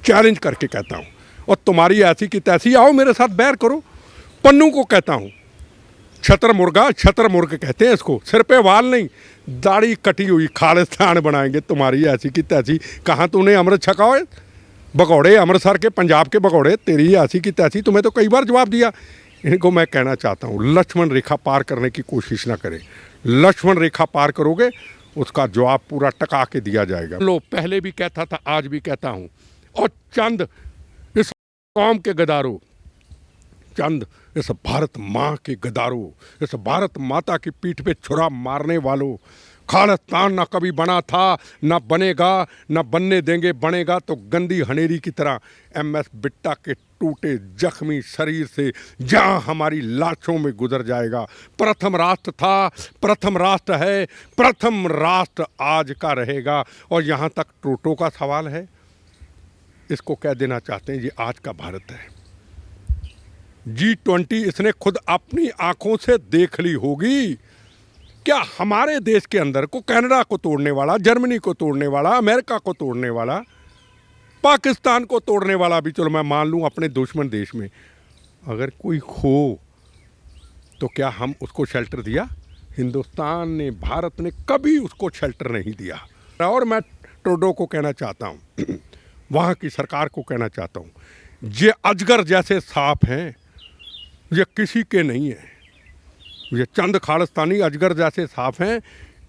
Challenge करके कहता हूँ। और तुम्हारी ऐसी की तैसी, आओ मेरे साथ बैर करो। पन्नू को कहता हूँ छतरमुर्गा, छतरमुर्ग कहते हैं इसको, सिर पे वाल नहीं, दाढ़ी कटी हुई, खालिस्तान बनाएंगे तुम्हारी ऐसी की तैसी। कहाँ तूने अमृत छका है? भगौड़े अमृतसर के, पंजाब के भगौड़े, तेरी ऐसी की तैसी। तुम्हें तो कई बार जवाब दिया। इनको मैं कहना चाहता हूँ लक्ष्मण रेखा पार करने की कोशिश ना करें। लक्ष्मण रेखा पार करोगे उसका जवाब पूरा टका के दिया जाएगा। लो, पहले भी कहता था, आज भी कहता हूँ। और चंद इस कौम के गदारों, चंद इस भारत माँ के गदारों, इस भारत माता की पीठ पे छुरा मारने वालों, खालिस्तान ना कभी बना था, ना बनेगा, ना बनने देंगे। बनेगा तो गंदी हनेरी की तरह MS बिट्टा के टूटे जख्मी शरीर से, जहां हमारी लाशों में गुजर जाएगा। प्रथम राष्ट्र था, प्रथम राष्ट्र है, प्रथम राष्ट्र आज का रहेगा। और यहाँ तक टोटो का सवाल है, इसको कह देना चाहते हैं ये आज का भारत है। G20 इसने खुद अपनी आंखों से देख ली होगी। क्या हमारे देश के अंदर को कनाडा को तोड़ने वाला, जर्मनी को तोड़ने वाला, अमेरिका को तोड़ने वाला, पाकिस्तान को तोड़ने वाला भी चलो मैं मान लूँ अपने दुश्मन देश में, अगर कोई हो तो क्या हम उसको शेल्टर दिया? हिंदुस्तान ने, भारत ने कभी उसको शेल्टर नहीं दिया। और मैं ट्रूडो को कहना चाहता हूँ, वहाँ की सरकार को कहना चाहता हूँ, ये अजगर जैसे सांप हैं, ये किसी के नहीं है। ये चंद खालिस्तानी अजगर जैसे सांप हैं,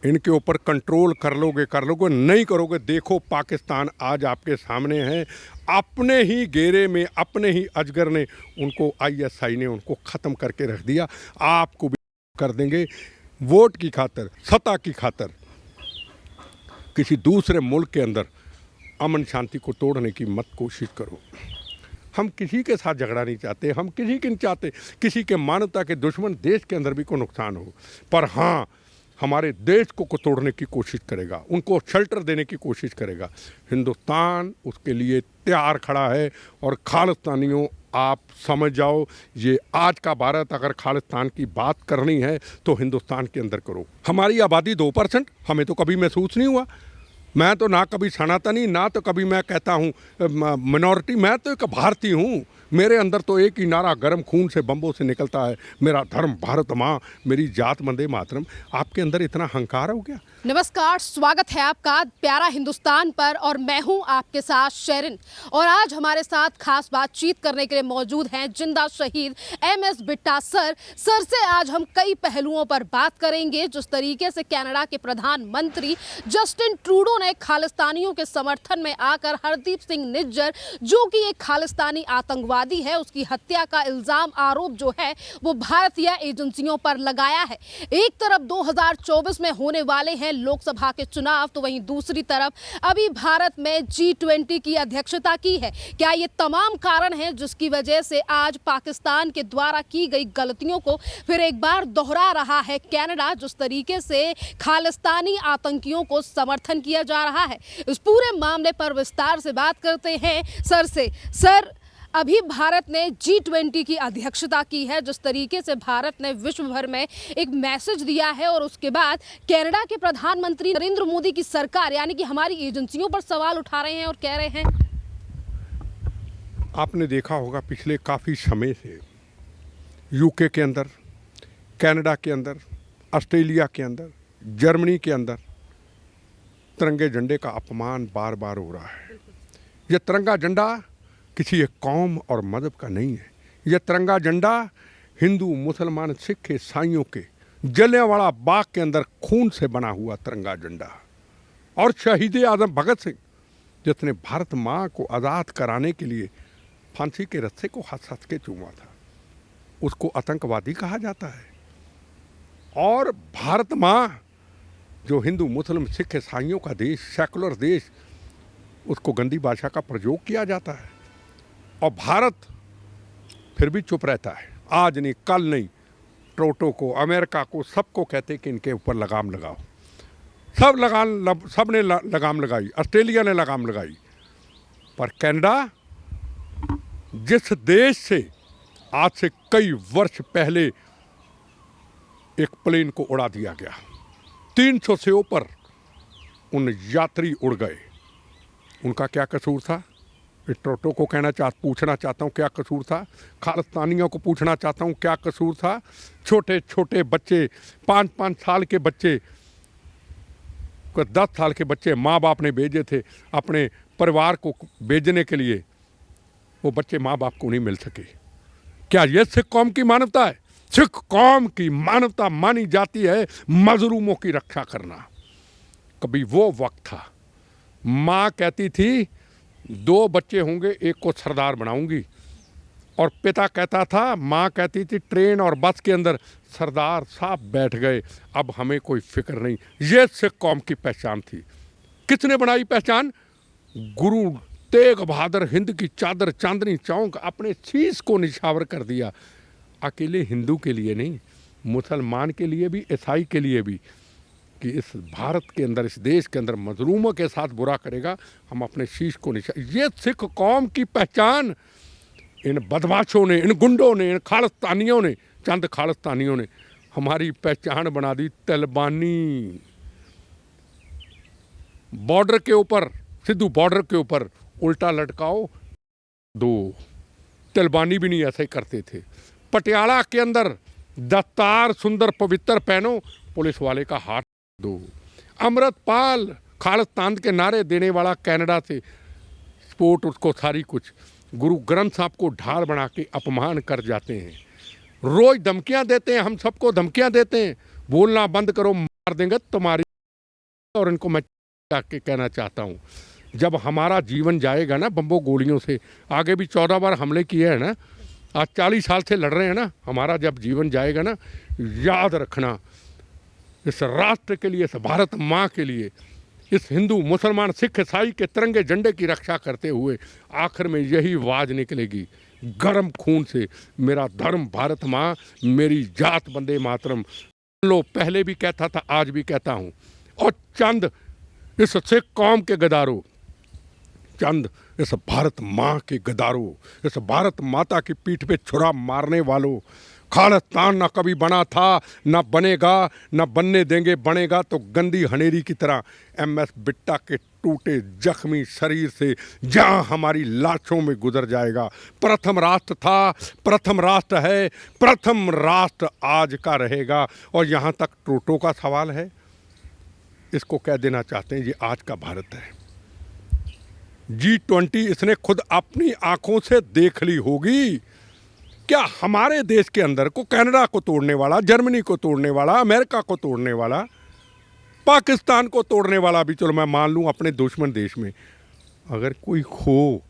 इनके ऊपर कंट्रोल कर लोगे नहीं करोगे। देखो पाकिस्तान आज आपके सामने है, अपने ही घेरे में, अपने ही अजगर ने उनको, ISI ने उनको ख़त्म करके रख दिया। आपको भी कर देंगे। वोट की खातर, सत्ता की खातर किसी दूसरे मुल्क के अंदर अमन शांति को तोड़ने की मत कोशिश करो। हम किसी के साथ झगड़ा नहीं चाहते, हम किसी के नहीं चाहते किसी के मानवता के दुश्मन देश के अंदर भी कोई नुकसान हो। पर हाँ, हमारे देश को तोड़ने की कोशिश करेगा, उनको शेल्टर देने की कोशिश करेगा। हिंदुस्तान उसके लिए तैयार खड़ा है। और खालिस्तानियों, आप समझ जाओ, ये आज का भारत, अगर खालिस्तान की बात करनी है तो हिंदुस्तान के अंदर करो। हमारी आबादी 2%, हमें तो कभी महसूस नहीं हुआ। मैं तो ना कभी सनातनी, ना तो कभी मैं कहता हूँ मिनॉरिटी, मैं तो एक भारतीय हूँ। मेरे अंदर तो एक ही नारा गर्म खून से, बम्बों से निकलता है, मेरा धर्म भारत माँ, मेरी जात वंदे मातरम। आपके अंदर इतना अहंकार हो गया? नमस्कार, स्वागत है आपका प्यारा हिंदुस्तान पर, और मैं हूं आपके साथ शेरिन। और आज हमारे साथ खास बातचीत करने के लिए मौजूद हैं जिंदा शहीद MS बिट्टा सर से आज हम कई पहलुओं पर बात करेंगे। जिस तरीके से कनाडा के प्रधानमंत्री जस्टिन ट्रूडो ने खालिस्तानियों के समर्थन में आकर हरदीप सिंह निज्जर, जो कि एक खालिस्तानी आतंकवादी है, उसकी हत्या का इल्जाम, आरोप जो है वो भारतीय एजेंसियों पर लगाया है। एक तरफ 2024 में होने वाले हैं लोकसभा के चुनाव, तो वहीं दूसरी तरफ अभी भारत में G20 की अध्यक्षता की है। क्या ये तमाम कारण हैं जिसकी वजह से आज पाकिस्तान के द्वारा की गई गलतियों को फिर एक बार दोहरा रहा है कनाडा? जिस तरीके से खालिस्तानी आतंकियों को समर्थन किया जा रहा है, इस पूरे मामले पर विस्तार से बात करते हैं सर से। सर, अभी भारत ने G20 की अध्यक्षता की है, जिस तरीके से भारत ने विश्व भर में एक मैसेज दिया है, और उसके बाद कनाडा के प्रधानमंत्री नरेंद्र मोदी की सरकार यानी कि हमारी एजेंसियों पर सवाल उठा रहे हैं और कह रहे हैं। आपने देखा होगा पिछले काफ़ी समय से UK के अंदर, कनाडा के अंदर, ऑस्ट्रेलिया के अंदर, जर्मनी के अंदर तिरंगे झंडे का अपमान बार बार हो रहा है। यह तिरंगा झंडा किसी एक कौम और मज़हब का नहीं है। यह तिरंगा झंडा हिंदू, मुसलमान, सिख, ईसाइयों के जलियांवाला बाग के अंदर खून से बना हुआ तिरंगा झंडा। और शहीद आज़म भगत सिंह, जिसने भारत माँ को आज़ाद कराने के लिए फांसी के रस्से को हंस हंस के चूमा था, उसको आतंकवादी कहा जाता है। और भारत माँ, जो हिंदू, मुस्लिम, सिख, ईसाइयों का देश, सेकुलर देश, उसको गंदी भाषा का प्रयोग किया जाता है। और भारत फिर भी चुप रहता है। आज नहीं, कल नहीं, टोटो को, अमेरिका को, सबको कहते कि इनके ऊपर लगाम लगाओ। सब ने लगाम लगाई, ऑस्ट्रेलिया ने लगाम लगाई। पर कनाडा, जिस देश से आज से कई वर्ष पहले एक प्लेन को उड़ा दिया गया, 300 से ऊपर उन यात्री उड़ गए, उनका क्या कसूर था? इस टोटो को पूछना चाहता हूँ क्या कसूर था, खालिस्तानियों को पूछना चाहता हूँ क्या कसूर था। छोटे छोटे बच्चे, 5-5 साल के बच्चे, 10 साल के बच्चे माँ बाप ने भेजे थे अपने परिवार को भेजने के लिए, वो बच्चे माँ बाप को नहीं मिल सके। क्या ये सिख कौम की मानवता है? सिख कौम की मानवता मानी जाती है मजलूमों की रक्षा करना। कभी वो वक्त था, माँ कहती थी 2 बच्चे होंगे, एक को सरदार बनाऊंगी, और पिता कहता था, माँ कहती थी ट्रेन और बस के अंदर सरदार साहब बैठ गए, अब हमें कोई फिक्र नहीं। ये सिख कौम की पहचान थी। किसने बनाई पहचान? गुरु तेग बहादुर हिंद की चादर चांदनी चौक अपने शीश को निछावर कर दिया। अकेले हिंदू के लिए नहीं, मुसलमान के लिए भी, ईसाई के लिए भी, कि इस भारत के अंदर, इस देश के अंदर मजलूमों के साथ बुरा करेगा, हम अपने शीश को निछा। ये सिख कौम की पहचान इन बदमाशों ने, इन गुंडों ने, इन खालिस्तानियों ने, चंद खालिस्तानियों ने हमारी पहचान बना दी। तलबानी बॉर्डर के ऊपर, सिद्धू बॉर्डर के ऊपर उल्टा लटकाओ दो। तलबानी भी नहीं ऐसे करते थे। पटियाला के अंदर दस्तार सुंदर पवित्र पहनो, पुलिस वाले का हाथ दो। अमृतपाल खालिस्तान के नारे देने वाला कनाडा से स्पोर्ट, उसको सारी कुछ, गुरु ग्रंथ साहब को ढाल बना के अपमान कर जाते हैं। रोज धमकियां देते हैं, हम सबको धमकियां देते हैं, बोलना बंद करो मार देंगे तुम्हारी। और इनको मैं के कहना चाहता हूँ, जब हमारा जीवन जाएगा ना बम्बो गोलियों से, आगे भी 14 बार हमले किए हैं ना, आज 40 साल से लड़ रहे हैं ना, हमारा जब जीवन जाएगा ना, याद रखना इस राष्ट्र के लिए, इस भारत माँ के लिए, इस हिंदू मुसलमान सिख ईसाई के तिरंगे झंडे की रक्षा करते हुए आखिर में यही आवाज निकलेगी गर्म खून से, मेरा धर्म भारत माँ, मेरी जात वंदे मातरम। लो, पहले भी कहता था, आज भी कहता हूँ। और चंद इस सिख कौम के गदारों, चंद इस भारत माँ के गदारों, इस भारत माता की पीठ पे छुरा मारने वालों, खालिस्तान ना कभी बना था, ना बनेगा, ना बनने देंगे। बनेगा तो गंदी हनेरी की तरह MS बिट्टा के टूटे जख्मी शरीर से, जहां हमारी लाशों में गुजर जाएगा। प्रथम राष्ट्र था, प्रथम राष्ट्र है, प्रथम राष्ट्र आज का रहेगा। और यहाँ तक टोटो का सवाल है, इसको कह देना चाहते हैं ये आज का भारत है। G20 इसने खुद अपनी आंखों से देख ली होगी। क्या हमारे देश के अंदर को कनाडा को तोड़ने वाला, जर्मनी को तोड़ने वाला, अमेरिका को तोड़ने वाला, पाकिस्तान को तोड़ने वाला भी चलो मैं मान लूँ अपने दुश्मन देश में, अगर कोई हो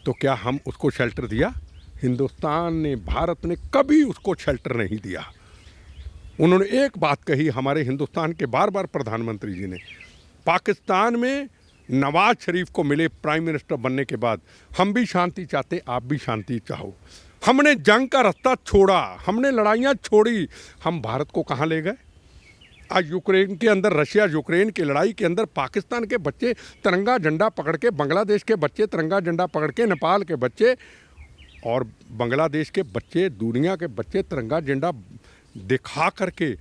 तो क्या हम उसको शेल्टर दिया? हिंदुस्तान ने, भारत ने कभी उसको शेल्टर नहीं दिया। उन्होंने एक बात कही, हमारे हिंदुस्तान के बार बार प्रधानमंत्री जी ने, पाकिस्तान में नवाज शरीफ को मिले प्राइम मिनिस्टर बनने के बाद, हम भी शांति चाहते, आप भी शांति चाहो। हमने जंग का रास्ता छोड़ा, हमने लड़ाइयाँ छोड़ी, हम भारत को कहाँ ले गए? आज यूक्रेन के अंदर, रशिया यूक्रेन की लड़ाई के अंदर पाकिस्तान के बच्चे तिरंगा झंडा पकड़ के, बांग्लादेश के बच्चे तिरंगा झंडा पकड़ के, नेपाल के बच्चे और बांग्लादेश के बच्चे, दुनिया के बच्चे तिरंगा झंडा दिखा करके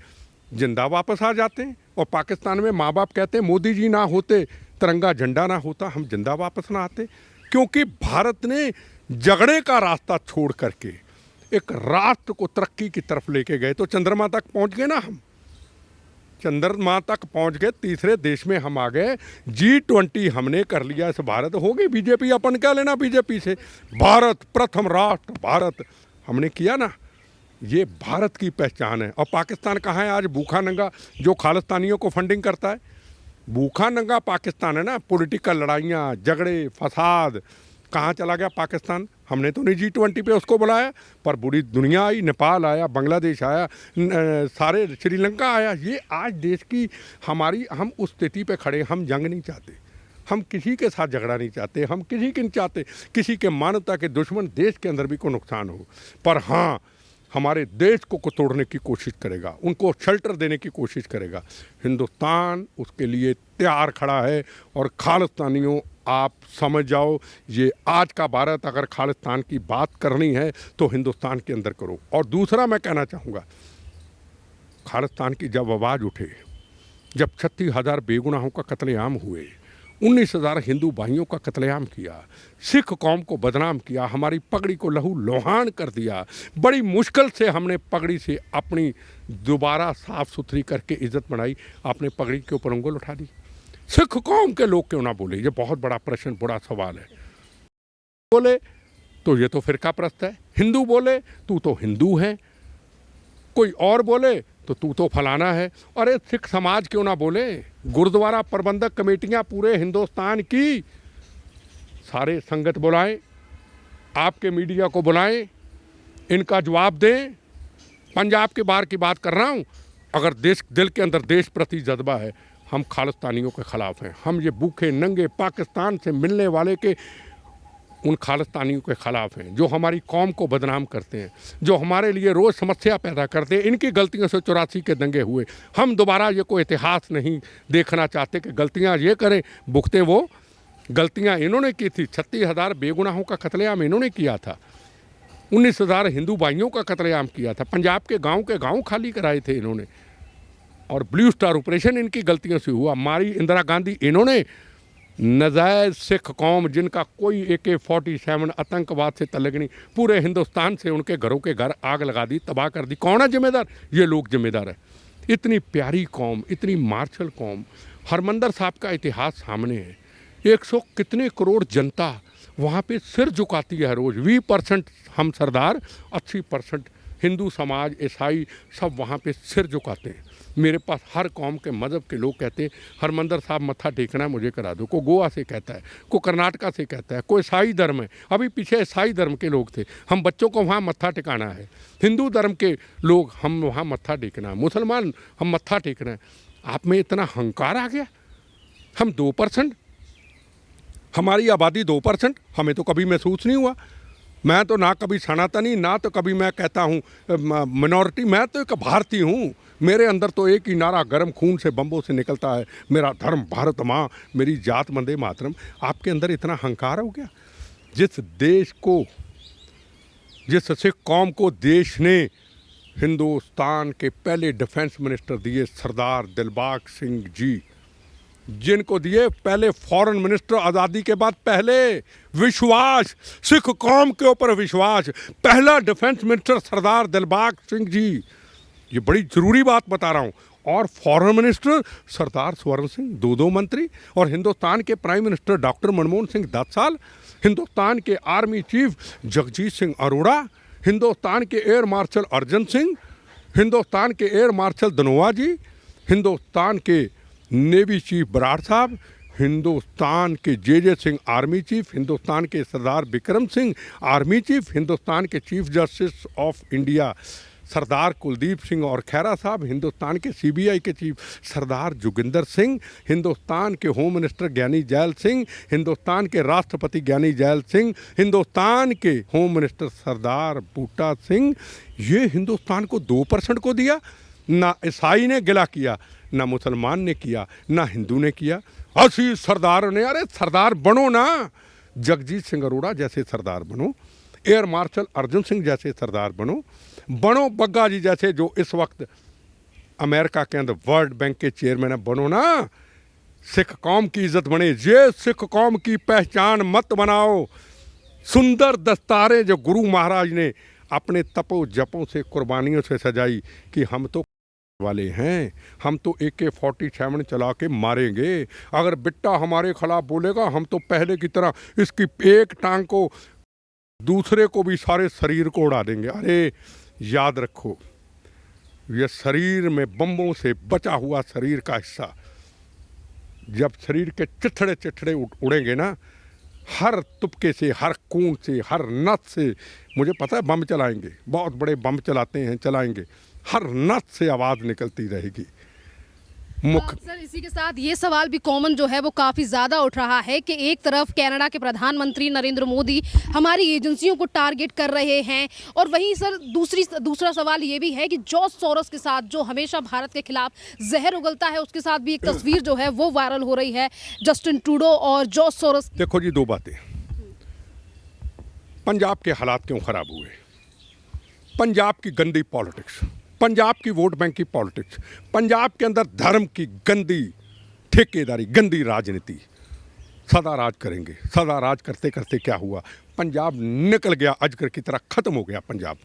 जिंदा वापस आ जाते हैं। और पाकिस्तान में माँ बाप कहते हैं मोदी जी ना होते, तिरंगा झंडा ना होता, हम जिंदा वापस ना आते। क्योंकि भारत ने झगड़े का रास्ता छोड़ करके एक राष्ट्र को तरक्की की तरफ लेके गए, तो चंद्रमा तक पहुंच गए ना हम, चंद्रमा तक पहुंच गए, तीसरे देश में हम आ गए। G20 हमने कर लिया, इस भारत हो गई बीजेपी, अपन क्या लेना बीजेपी से? भारत प्रथम राष्ट्र, भारत हमने किया ना, ये भारत की पहचान है। और पाकिस्तान कहाँ है आज? भूखा नंगा, जो खालिस्तानियों को फंडिंग करता है, भूखा नंगा पाकिस्तान है ना। पॉलिटिकल लड़ाइयाँ, झगड़े, फसाद, कहाँ चला गया पाकिस्तान? हमने तो नहीं G20 पे उसको बुलाया, पर पूरी दुनिया आई, नेपाल आया, बांग्लादेश आया, सारे श्रीलंका आया। ये आज देश की हमारी, हम उस स्थिति पे खड़े, हम जंग नहीं चाहते, हम किसी के साथ झगड़ा नहीं चाहते, हम किसी के नहीं चाहते किसी के मानवता के दुश्मन देश के अंदर भी कोई नुकसान हो। पर हाँ, हमारे देश को तोड़ने की कोशिश करेगा, उनको शेल्टर देने की कोशिश करेगा, हिंदुस्तान उसके लिए तैयार खड़ा है। और खालिस्तानियों, आप समझ जाओ, ये आज का भारत, अगर खालिस्तान की बात करनी है तो हिंदुस्तान के अंदर करो। और दूसरा मैं कहना चाहूँगा, खालिस्तान की जब आवाज़ उठे, जब 36,000 बेगुनाहों का कत्लेआम हुए, 19,000 हिंदू भाइयों का कत्लेआम किया, सिख कौम को बदनाम किया, हमारी पगड़ी को लहू लोहान कर दिया। बड़ी मुश्किल से हमने पगड़ी से अपनी दोबारा साफ सुथरी करके इज्जत बनाई। आपने पगड़ी के ऊपर उंगल उठा दी। सिख कौम के लोग क्यों ना बोले? ये बहुत बड़ा प्रश्न, बड़ा सवाल है। बोले तो ये तो फिरका प्रस्त है, हिंदू बोले तू तो हिंदू है, कोई और बोले तो तू तो फलाना है। अरे सिख समाज क्यों ना बोले? गुरुद्वारा प्रबंधक कमेटियां पूरे हिंदुस्तान की सारे संगत बुलाएं, आपके मीडिया को बुलाएं, इनका जवाब दें। पंजाब के बाहर की बात कर रहा हूं। अगर देश दिल के अंदर देश प्रति जज्बा है, हम खालिस्तानियों के खिलाफ हैं। हम ये भूखे नंगे पाकिस्तान से मिलने वाले के उन खालिस्तानियों के खिलाफ हैं जो हमारी कौम को बदनाम करते हैं, जो हमारे लिए रोज़ समस्या पैदा करते हैं। इनकी गलतियों से 84 के दंगे हुए। हम दोबारा ये कोई इतिहास नहीं देखना चाहते कि गलतियां ये करें, भुगतें वो। गलतियां इन्होंने की थी। 36,000 बेगुनाहों का कत्लेआम इन्होंने किया था। 19,000 हिंदू भाइयों का कत्लेआम किया था। पंजाब के गाँव खाली कराए थे इन्होंने। और ब्लू स्टार ऑपरेशन इनकी गलतियों से हुआ। मारी इंदिरा गांधी इन्होंने। नजायज़ सिख कौम जिनका कोई AK-47 आतंकवाद से तल्लुक़ नहीं, पूरे हिंदुस्तान से उनके घरों के घर आग लगा दी, तबाह कर दी। कौन है जिम्मेदार? ये लोग जिम्मेदार है। इतनी प्यारी कौम, इतनी मार्शल कौम। हरमंदर साहब का इतिहास सामने है। 100 कितने करोड़ जनता वहाँ पे सिर झुकाती है रोज़। 20% हम सरदार, 80% हिंदू समाज, ईसाई सब वहाँ पे सिर झुकाते हैं। मेरे पास हर कौम के मज़हब के लोग कहते हैं हरमंदर साहब मत्था टेकना है, मुझे करा दो। कोई गोवा से कहता है, कोई कर्नाटका से कहता है, कोई ईसाई धर्म है। अभी पीछे ईसाई धर्म के लोग थे, हम बच्चों को वहाँ मत्था टिकाना है। हिंदू धर्म के लोग, हम वहाँ मत्था टेकना है। मुसलमान, हम मत्था टेकना है। आप में इतना हंकार आ गया? हम 2%, हमारी आबादी 2%, हमें तो कभी महसूस नहीं हुआ। मैं तो ना कभी सनातनी, ना तो कभी मैं कहता हूँ मिनॉरिटी। मैं तो एक भारतीय हूँ। मेरे अंदर तो एक ही नारा गर्म खून से बम्बों से निकलता है, मेरा धर्म भारत माँ, मेरी जात वंदे मातरम। आपके अंदर इतना हंकार हो गया? जिस देश को, जिस सिख कौम को देश ने हिंदुस्तान के पहले डिफेंस मिनिस्टर दिए, सरदार दिलबाग सिंह जी, जिनको दिए पहले फॉरेन मिनिस्टर आज़ादी के बाद, पहले विश्वास, सिख कौम के ऊपर विश्वास, पहला डिफेंस मिनिस्टर सरदार दिलबाग सिंह जी। ये बड़ी ज़रूरी बात बता रहा हूँ। और फॉरेन मिनिस्टर सरदार स्वर्ण सिंह, 2 मंत्री। और हिंदुस्तान के prime minister doctor Manmohan Singh 10 साल। हिंदुस्तान के आर्मी चीफ जगजीत सिंह अरोड़ा, हिंदुस्तान के एयर मार्शल अर्जन सिंह, हिंदुस्तान के एयर मार्शल धनोआ जी, हिंदुस्तान के नेवी चीफ बराड़ साहब, हिंदुस्तान के जे सिंह आर्मी चीफ, हिंदुस्तान के सरदार विक्रम सिंह आर्मी चीफ, हिंदुस्तान के चीफ जस्टिस ऑफ इंडिया सरदार कुलदीप सिंह और खैरा साहब, हिंदुस्तान के CBI के चीफ सरदार जोगिंदर सिंह, हिंदुस्तान के होम मिनिस्टर ज्ञानी जैल सिंह, हिंदुस्तान के राष्ट्रपति ज्ञानी जैल सिंह, हिंदुस्तान के होम मिनिस्टर सरदार बूटा सिंह। ये हिंदुस्तान को 2% को दिया। ना ईसाई ने गिला किया, ना मुसलमान ने किया, ना हिंदू ने किया। 80 सरदार ने। अरे सरदार बनो ना, जगजीत सिंह अरोड़ा जैसे सरदार बनो, एयर मार्शल अर्जुन सिंह जैसे सरदार बनो, बग्गा जी जैसे जो इस वक्त अमेरिका के अंदर वर्ल्ड बैंक के चेयरमैन है, बनो ना। सिख कौम की इज्जत बने। ये सिख कौम की पहचान मत बनाओ। सुंदर दस्तारें जो गुरु महाराज ने अपने तपो जपों से, कुर्बानियों से सजाई कि हम तो वाले हैं, हम तो AK-47 चला के मारेंगे। अगर बिट्टा हमारे खिलाफ बोलेगा, हम तो पहले की तरह इसकी एक टांग को, दूसरे को भी, सारे शरीर को उड़ा देंगे। अरे याद रखो, ये शरीर में बम्बों से बचा हुआ शरीर का हिस्सा, जब शरीर के चिथड़े चिथड़े उड़ेंगे ना, हर तुपके से, हर खून से, हर नस से, मुझे पता है बम चलाएंगे, बहुत बड़े बम चलाते हैं, चलाएंगे, हर नस से आवाज़ निकलती रहेगी। सर इसी के साथ ये सवाल भी कॉमन जो है वो काफ़ी ज़्यादा उठ रहा है कि एक तरफ कनाडा के प्रधानमंत्री नरेंद्र मोदी हमारी एजेंसियों को टारगेट कर रहे हैं, और वहीं सर दूसरा सवाल ये भी है कि जॉर्ज सोरोस के साथ, जो हमेशा भारत के खिलाफ जहर उगलता है, उसके साथ भी एक तस्वीर जो है वो वायरल हो रही है, जस्टिन ट्रूडो और जॉर्ज सोरोस। देखो जी, 2 बातें। पंजाब के हालात क्यों ख़राब हुए? पंजाब की गंदी पॉलिटिक्स, पंजाब की वोट बैंक की पॉलिटिक्स, पंजाब के अंदर धर्म की गंदी ठेकेदारी, गंदी राजनीति, सदा राज करेंगे। सदा राज करते करते क्या हुआ, पंजाब निकल गया, अजगर की तरह ख़त्म हो गया पंजाब।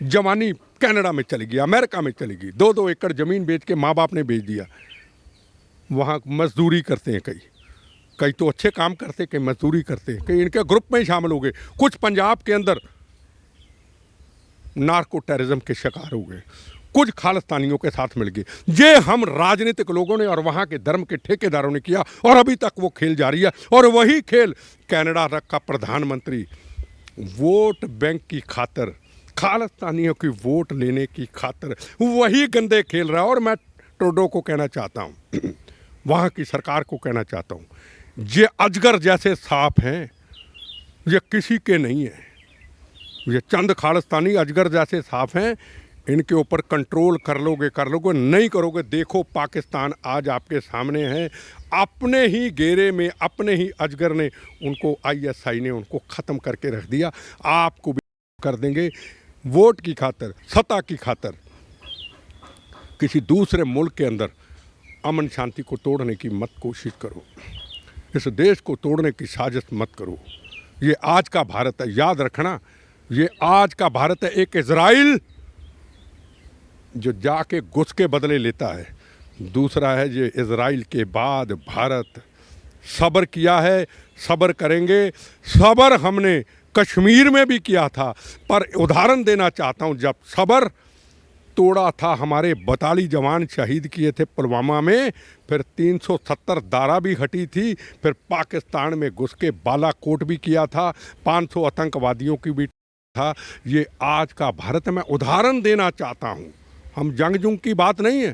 जवानी कनाडा में चली गई, अमेरिका में चली गई, 2-2 एकड़ ज़मीन बेच के माँ बाप ने बेच दिया। वहाँ मजदूरी करते हैं कई तो अच्छे काम करते, कई मजदूरी करते हैं, कई इनके ग्रुप में ही शामिल हो गए। कुछ पंजाब के अंदर नार्को टेररिज्म के शिकार हो गए, कुछ खालिस्तानियों के साथ मिल गए। ये हम राजनीतिक लोगों ने और वहाँ के धर्म के ठेकेदारों ने किया, और अभी तक वो खेल जारी है। और वही खेल कनाडा तक का प्रधानमंत्री वोट बैंक की खातिर, खालिस्तानियों की वोट लेने की खातिर वही गंदे खेल रहा है। और मैं ट्रूडो को कहना चाहता हूँ, वहाँ की सरकार को कहना चाहता हूँ, ये अजगर जैसे सांप हैं, ये किसी के नहीं है। ये चंद खालिस्तानी अजगर जैसे सांप हैं, इनके ऊपर कंट्रोल कर लोगे नहीं करोगे। देखो पाकिस्तान आज आपके सामने है, अपने ही घेरे में अपने ही अजगर ने उनको, ISI ने उनको ख़त्म करके रख दिया। आपको भी कर देंगे। वोट की खातिर, सत्ता की खातिर किसी दूसरे मुल्क के अंदर अमन शांति को तोड़ने की मत कोशिश करो, इस देश को तोड़ने की साजिश मत करो। ये आज का भारत है, याद रखना, ये आज का भारत है। एक इजराइल जो जाके घुस के बदले लेता है, दूसरा है ये इजराइल के बाद भारत। सब्र किया है, सब्र करेंगे। सब्र हमने कश्मीर में भी किया था, पर उदाहरण देना चाहता हूँ, जब सब्र तोड़ा था, हमारे 42 जवान शहीद किए थे पुलवामा में, फिर 370 धारा भी हटी थी, फिर पाकिस्तान में घुस के बालाकोट भी किया था, 500 आतंकवादियों की भी था। ये आज का भारत मैं उदाहरण देना चाहता हूँ। हम जंग जुंग की बात नहीं है,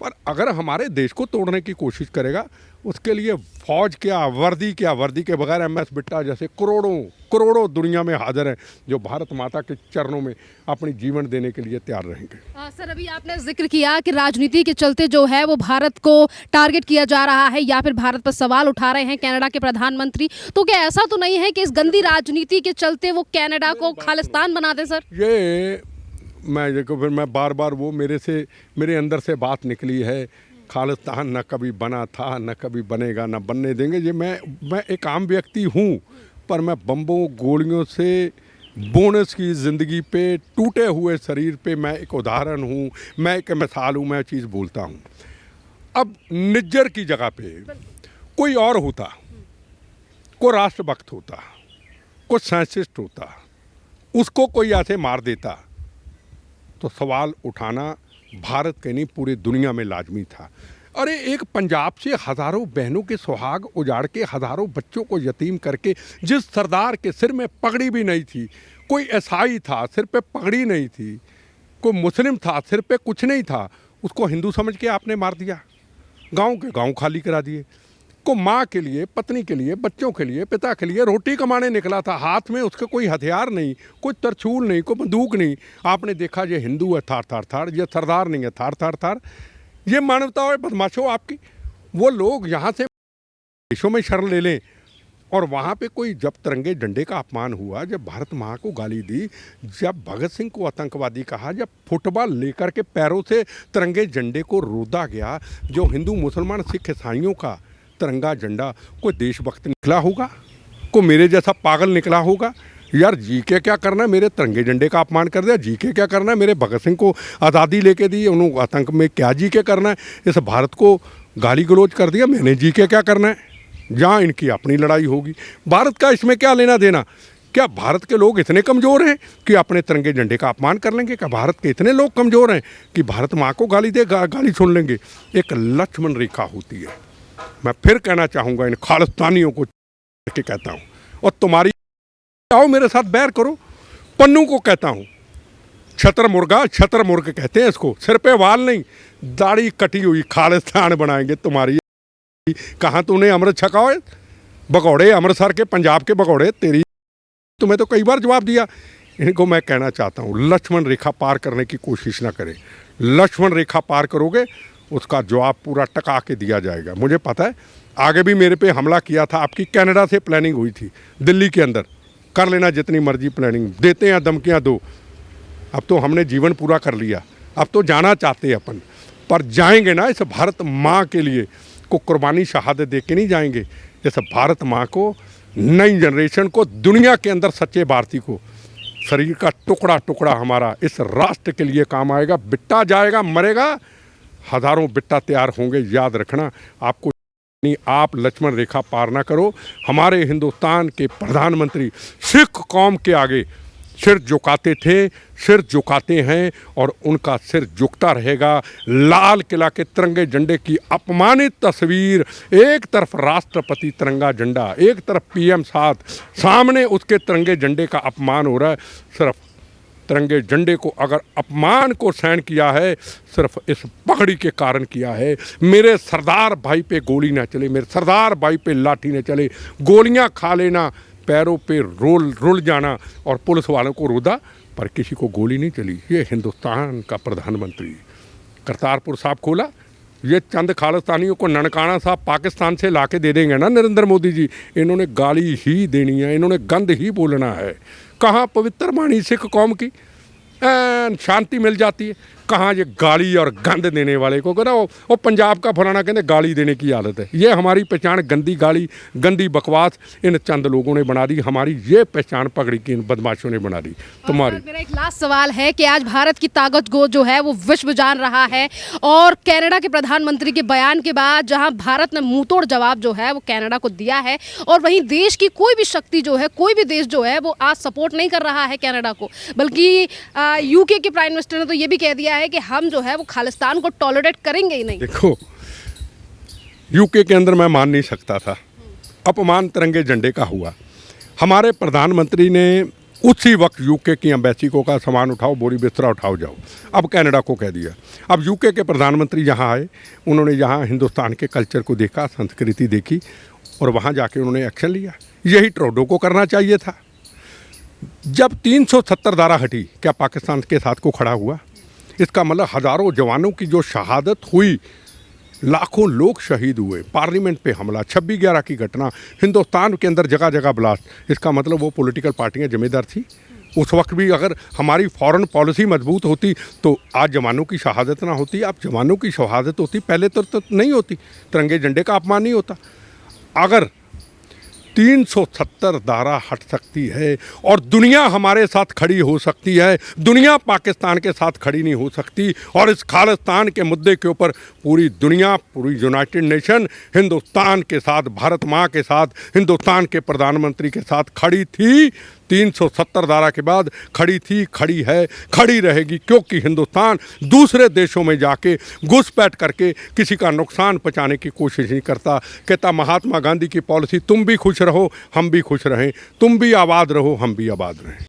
पर अगर हमारे देश को तोड़ने की कोशिश करेगा, उसके लिए फौज क्या, वर्दी क्या, वर्दी के बगैर MS बिट्टा जैसे करोड़ों दुनिया में हाजिर हैं, जो भारत माता के चरणों में अपनी जीवन देने के लिए तैयार रहेंगे। सर, अभी आपने जिक्र किया कि राजनीति के चलते जो है वो भारत को टारगेट किया जा रहा है, या फिर भारत पर सवाल उठा रहे हैं कनाडा के प्रधानमंत्री। तो क्या ऐसा तो नहीं है कि इस गंदी राजनीति के चलते वो कनाडा को खालिस्तान बना दे? सर, ये मैं देखो, फिर मैं बार वो मेरे अंदर से बात निकली है, खालिस्तान न कभी बना था, न कभी बनेगा, न बनने देंगे। ये मैं एक आम व्यक्ति हूँ, पर मैं बम्बों गोलियों से बोनस की ज़िंदगी पे, टूटे हुए शरीर पे मैं एक उदाहरण हूँ, मैं एक मिसाल हूँ, मैं चीज़ बोलता हूँ। अब निज्जर की जगह पे कोई और होता, कोई राष्ट्रभक्त होता, कोई साइंटिस्ट होता, उसको कोई ऐसे मार देता, तो सवाल उठाना भारत के नहीं पूरी दुनिया में लाजमी था। अरे एक पंजाब से हज़ारों बहनों के सुहाग उजाड़ के, हज़ारों बच्चों को यतीम करके, जिस सरदार के सिर में पगड़ी भी नहीं थी, कोई ईसाई था सिर पे पगड़ी नहीं थी, कोई मुस्लिम था सिर पे कुछ नहीं था, उसको हिंदू समझ के आपने मार दिया, गांव के गांव खाली करा दिए। को माँ के लिए, पत्नी के लिए, बच्चों के लिए, पिता के लिए रोटी कमाने निकला था, हाथ में उसके कोई हथियार नहीं, कोई तरछूल नहीं, कोई बंदूक नहीं। आपने देखा ये हिंदू है थार थार थार, ये सरदार नहीं है थार थार थार। ये मानवता है बदमाशों आपकी। वो लोग यहाँ से देशों में शरण ले लें, और वहाँ पे कोई जब तिरंगे झंडे का अपमान हुआ, जब भारत माँ को गाली दी, जब भगत सिंह को आतंकवादी कहा, जब फुटबॉल लेकर के पैरों से तिरंगे झंडे को रोदा गया, जो हिंदू मुसलमान सिख ईसाइयों का तिरंगा झंडा, कोई देशभक्त निकला होगा? कोई मेरे जैसा पागल निकला होगा? यार जी के क्या करना है, मेरे तिरंगे झंडे का अपमान कर दिया, जी के क्या करना है, मेरे भगत सिंह को आज़ादी लेके दी, उन्होंने आतंक में क्या जी के करना है, इस भारत को गाली गलौज कर दिया, मैंने जी के क्या करना है? जहाँ इनकी अपनी लड़ाई होगी, भारत का इसमें क्या लेना देना? क्या भारत के लोग इतने कमज़ोर हैं कि अपने तिरंगे झंडे का अपमान कर लेंगे? क्या भारत के इतने लोग कमज़ोर हैं कि भारत माँ को गाली सुन लेंगे? एक लक्ष्मण रेखा होती है। मैं फिर कहना चाहूँगा इन खालिस्तानियों को के कहता हूँ, और तुम्हारी आओ मेरे साथ बैर करो। पन्नू को कहता हूँ, छतर मुर्ग कहते हैं इसको, सिर पे वाल नहीं, दाढ़ी कटी हुई, खालिस्तान बनाएंगे तुम्हारी। कहाँ तूने अमृत छका है? भगौड़े अमृतसर के, पंजाब के भगौड़े तेरी, तुम्हें तो कई बार जवाब दिया। इनको मैं कहना चाहता हूँ, लक्ष्मण रेखा पार करने की कोशिश ना करें। लक्ष्मण रेखा पार करोगे, उसका जवाब पूरा टका के दिया जाएगा। मुझे पता है, आगे भी मेरे पे हमला किया था, आपकी कनाडा से प्लानिंग हुई थी, दिल्ली के अंदर कर लेना जितनी मर्जी प्लानिंग, देते हैं धमकियाँ दो। अब तो हमने जीवन पूरा कर लिया, अब तो जाना चाहते हैं अपन, पर जाएंगे ना इस भारत माँ के लिए, को कुर्बानी शहादत दे के नहीं जाएंगे। इस भारत माँ को, नई जनरेशन को, दुनिया के अंदर सच्चे भारतीय को शरीर का टुकड़ा टुकड़ा हमारा इस राष्ट्र के लिए काम आएगा। बिट्टा जाएगा, मरेगा, हजारों बिट्टा तैयार होंगे। याद रखना, आपको नहीं, आप लक्ष्मण रेखा पार ना करो। हमारे हिंदुस्तान के प्रधानमंत्री सिख कौम के आगे सिर झुकाते थे, सिर झुकाते हैं और उनका सिर झुकता रहेगा। लाल किला के तिरंगे झंडे की अपमानित तस्वीर, एक तरफ राष्ट्रपति तिरंगा झंडा, एक तरफ पीएम साथ, सामने उसके तिरंगे झंडे का अपमान हो रहा है। सिर्फ तिरंगे झंडे को अगर अपमान को सहन किया है, सिर्फ इस पगड़ी के कारण किया है। मेरे सरदार भाई पे गोली ना चले, मेरे सरदार भाई पे लाठी ना चले, गोलियां खा लेना, पैरों पे रुल जाना और पुलिस वालों को रोदा, पर किसी को गोली नहीं चली। ये हिंदुस्तान का प्रधानमंत्री। करतारपुर साहब खोला, ये चंद खालिस्तानियों को ननकाना साहब पाकिस्तान से ला के दे देंगे ना नरेंद्र मोदी जी। इन्होंने गाली ही देनी है, इन्होंने गंद ही बोलना है। कहाँ पवित्र वाणी सिख कौम की शांति मिल जाती है, कहाँ ये गाली और गंद देने वाले को कहना वो पंजाब का फलाना कहते गाली देने की आदत है। ये हमारी पहचान गंदी गाली, गंदी बकवास इन चंद लोगों ने बना दी। हमारी ये पहचान पगड़ी की इन बदमाशों ने बना दी। तुम्हारी मेरा एक लास्ट सवाल है कि आज भारत की ताकत को जो है वो विश्व जान रहा है, और कनाडा के प्रधानमंत्री के बयान के बाद जहां भारत ने मुंहतोड़ जवाब जो है वो कनाडा को दिया है, और वहीं देश की कोई भी शक्ति जो है, कोई भी देश जो है वो आज सपोर्ट नहीं कर रहा है कनाडा को, बल्कि यूके के प्राइम मिनिस्टर ने तो ये भी कह दिया है कि हम जो है वो खालिस्तान को टॉलरेट करेंगे ही नहीं। देखो, यूके के अंदर मैं मान नहीं सकता था, अपमान तिरंगे झंडे का हुआ। हमारे प्रधानमंत्री ने उसी वक्त यूके की एम्बेसी को कहा सामान उठाओ, बोरी बिस्तरा उठाओ, जाओ। अब कनाडा को कह दिया। अब यूके के प्रधानमंत्री यहाँ आए, उन्होंने यहाँ हिंदुस्तान के कल्चर को देखा, संस्कृति देखी और वहाँ जाके उन्होंने एक्शन लिया। यही ट्रूडो को करना चाहिए था। जब 370 धारा हटी, क्या पाकिस्तान के साथ को खड़ा हुआ? इसका मतलब हज़ारों जवानों की जो शहादत हुई, लाखों लोग शहीद हुए, पार्लियामेंट पे हमला, 26/11 की घटना, हिंदुस्तान के अंदर जगह जगह ब्लास्ट, इसका मतलब वो पॉलिटिकल पार्टियां जिम्मेदार थी। उस वक्त भी अगर हमारी फॉरेन पॉलिसी मजबूत होती तो आज जवानों की शहादत ना होती। अब जवानों की शहादत होती, पहले तो नहीं होती, तिरंगे झंडे का अपमान नहीं होता। अगर 370 धारा हट सकती है और दुनिया हमारे साथ खड़ी हो सकती है, दुनिया पाकिस्तान के साथ खड़ी नहीं हो सकती। और इस खालिस्तान के मुद्दे के ऊपर पूरी दुनिया, पूरी यूनाइटेड नेशन हिंदुस्तान के साथ, भारत माँ के साथ, हिंदुस्तान के प्रधानमंत्री के साथ खड़ी थी। 370 धारा के बाद खड़ी थी, खड़ी है, खड़ी रहेगी, क्योंकि हिंदुस्तान दूसरे देशों में जाके घुसपैठ करके किसी का नुकसान पहुंचाने की कोशिश नहीं करता। कहता महात्मा गांधी की पॉलिसी, तुम भी खुश रहो हम भी खुश रहें, तुम भी आबाद रहो हम भी आबाद रहें।